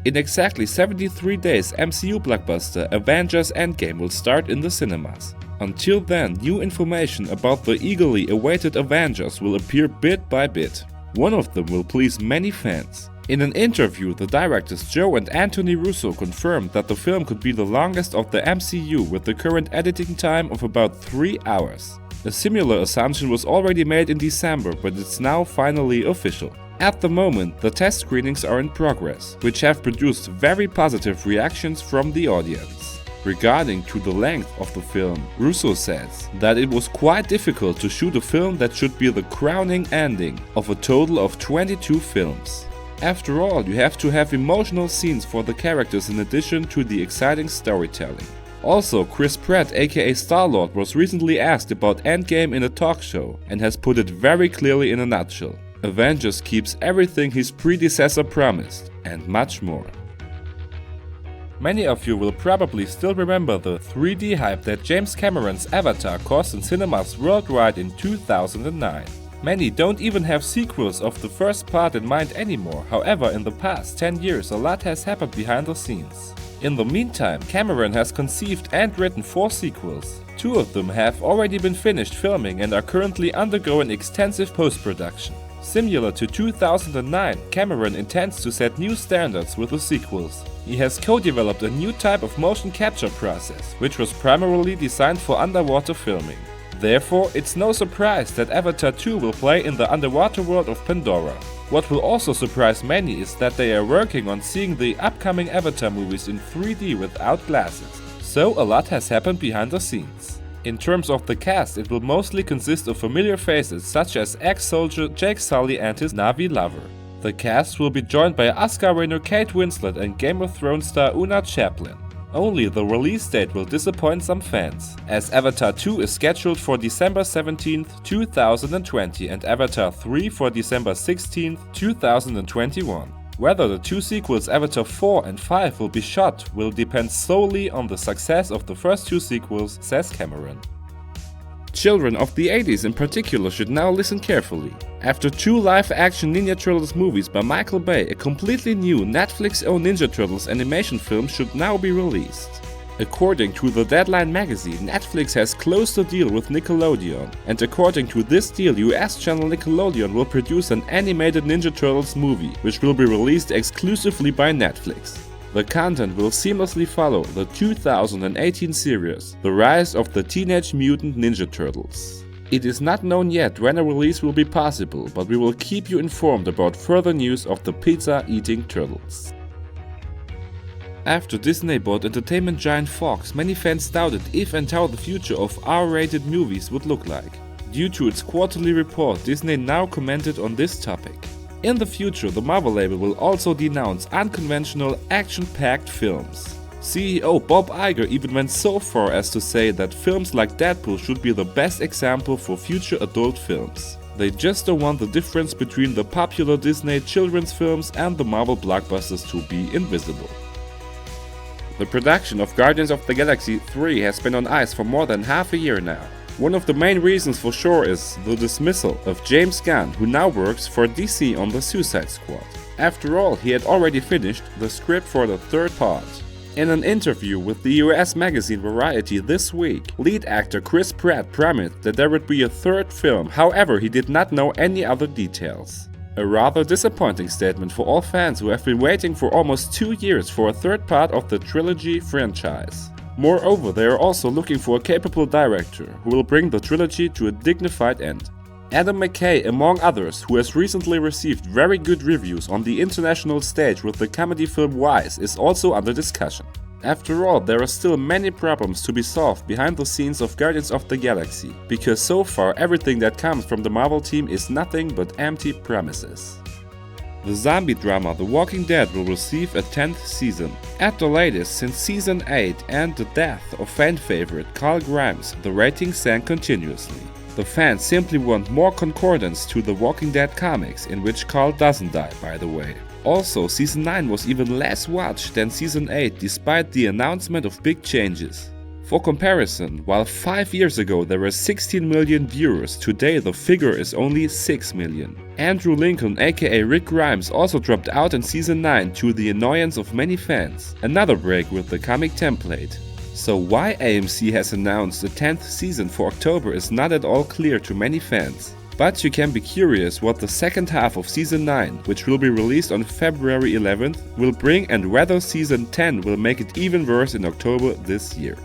In exactly 73 days, MCU blockbuster Avengers Endgame will start in the cinemas. Until then, new information about the eagerly awaited Avengers will appear bit by bit. One of them will please many fans. In an interview, the directors Joe and Anthony Russo confirmed that the film could be the longest of the MCU with the current editing time of about 3 hours. A similar assumption was already made in December, but it's now finally official. At the moment, the test screenings are in progress, which have produced very positive reactions from the audience. Regarding to the length of the film, Russo says that it was quite difficult to shoot a film that should be the crowning ending of a total of 22 films. After all, you have to have emotional scenes for the characters in addition to the exciting storytelling. Also, Chris Pratt aka Star-Lord was recently asked about Endgame in a talk show and has put it very clearly in a nutshell. Avengers keeps everything his predecessor promised, and much more. Many of you will probably still remember the 3D hype that James Cameron's Avatar caused in cinemas worldwide in 2009. Many don't even have sequels of the first part in mind anymore, however in the past 10 years a lot has happened behind the scenes. In the meantime, Cameron has conceived and written 4 sequels. 2 of them have already been finished filming and are currently undergoing extensive post-production. Similar to 2009, Cameron intends to set new standards with the sequels. He has co-developed a new type of motion capture process, which was primarily designed for underwater filming. Therefore, it's no surprise that Avatar 2 will play in the underwater world of Pandora. What will also surprise many is that they are working on seeing the upcoming Avatar movies in 3D without glasses. So a lot has happened behind the scenes. In terms of the cast, it will mostly consist of familiar faces such as ex-soldier Jake Sully and his Na'vi lover. The cast will be joined by Oscar winner Kate Winslet and Game of Thrones star Una Chaplin. Only the release date will disappoint some fans, as Avatar 2 is scheduled for December 17, 2020 and Avatar 3 for December 16, 2021. Whether the 2 sequels Avatar 4 and 5 will be shot will depend solely on the success of the first 2 sequels, says Cameron. Children of the 80s in particular should now listen carefully. After 2 live-action Ninja Turtles movies by Michael Bay, a completely new Netflix-owned Ninja Turtles animation film should now be released. According to the Deadline magazine, Netflix has closed a deal with Nickelodeon, and according to this deal, US channel Nickelodeon will produce an animated Ninja Turtles movie, which will be released exclusively by Netflix. The content will seamlessly follow the 2018 series, The Rise of the Teenage Mutant Ninja Turtles. It is not known yet when a release will be possible, but we will keep you informed about further news of the pizza-eating turtles. After Disney bought entertainment giant Fox, many fans doubted if and how the future of R-rated movies would look like. Due to its quarterly report, Disney now commented on this topic. In the future, the Marvel label will also denounce unconventional, action-packed films. CEO Bob Iger even went so far as to say that films like Deadpool should be the best example for future adult films. They just don't want the difference between the popular Disney children's films and the Marvel blockbusters to be invisible. The production of Guardians of the Galaxy 3 has been on ice for more than half a year now. One of the main reasons for sure is the dismissal of James Gunn, who now works for DC on the Suicide Squad. After all, he had already finished the script for the 3rd part. In an interview with the US magazine Variety this week, lead actor Chris Pratt promised that there would be a 3rd film, however he did not know any other details. A rather disappointing statement for all fans who have been waiting for almost 2 years for a 3rd part of the trilogy franchise. Moreover, they are also looking for a capable director who will bring the trilogy to a dignified end. Adam McKay, among others, who has recently received very good reviews on the international stage with the comedy film Wise, is also under discussion. After all, there are still many problems to be solved behind the scenes of Guardians of the Galaxy, because so far everything that comes from the Marvel team is nothing but empty promises. The zombie drama The Walking Dead will receive a 10th season. At the latest, since season 8 and the death of fan favorite Carl Grimes, the ratings sank continuously. The fans simply want more concordance to The Walking Dead comics, in which Carl doesn't die, by the way. Also, season 9 was even less watched than season 8 despite the announcement of big changes. For comparison, while 5 years ago there were 16 million viewers, today the figure is only 6 million. Andrew Lincoln aka Rick Grimes also dropped out in Season 9 to the annoyance of many fans, another break with the comic template. So why AMC has announced the 10th season for October is not at all clear to many fans. But you can be curious what the second half of Season 9, which will be released on February 11th, will bring and whether Season 10 will make it even worse in October this year.